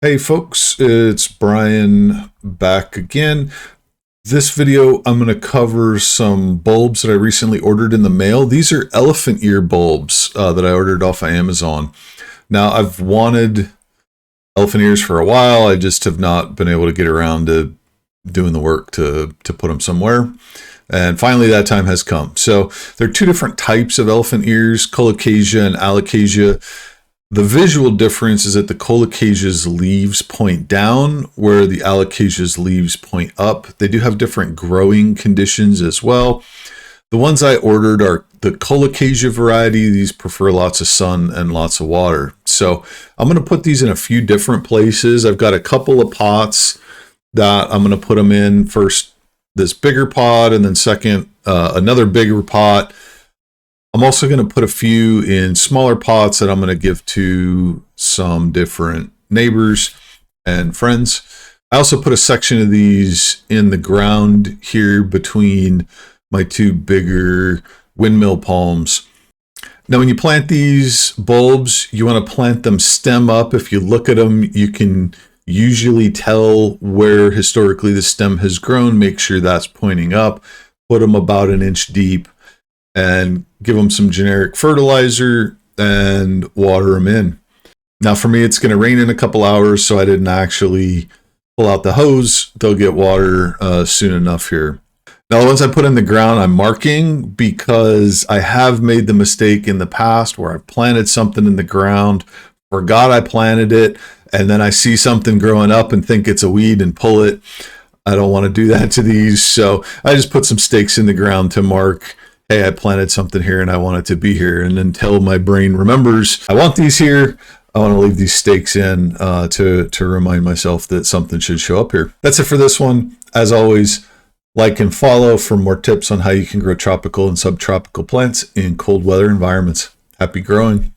Hey folks, it's Brian back again. This video, I'm going to cover some bulbs that I recently ordered in the mail. These are elephant ear bulbs that I ordered off of Amazon. Now, I've wanted elephant ears for a while. I just have not been able to get around to doing the work to put them somewhere. And finally, that time has come. So there are two different types of elephant ears, colocasia and alocasia. The visual difference is that the colocasia's leaves point down, where the alocasia's leaves point up. They do have different growing conditions as well. The ones I ordered are the colocasia variety. These prefer lots of sun and lots of water. So I'm going to put these in a few different places. I've got a couple of pots that I'm going to put them in. First, this bigger pot, and then second, another bigger pot. I'm also going to put a few in smaller pots that I'm going to give to some different neighbors and friends. I also put a section of these in the ground here between my two bigger windmill palms. Now, when you plant these bulbs, you want to plant them stem up. If you look at them, you can usually tell where historically the stem has grown. Make sure that's pointing up. Put them about an inch deep and give them some generic fertilizer and water them in. Now for me, it's going to rain in a couple hours, so I didn't actually pull out the hose. They'll get water soon enough here. Now, the ones I put in the ground, I'm marking because I have made the mistake in the past where I've planted something in the ground, forgot I planted it, and then I see something growing up and think it's a weed and pull it. I don't want to do that to these, so I just put some stakes in the ground to mark, hey, I planted something here and I want it to be here. And until my brain remembers, I want these here, I want to leave these stakes in to remind myself that something should show up here. That's it for this one. As always, like and follow for more tips on how you can grow tropical and subtropical plants in cold weather environments. Happy growing.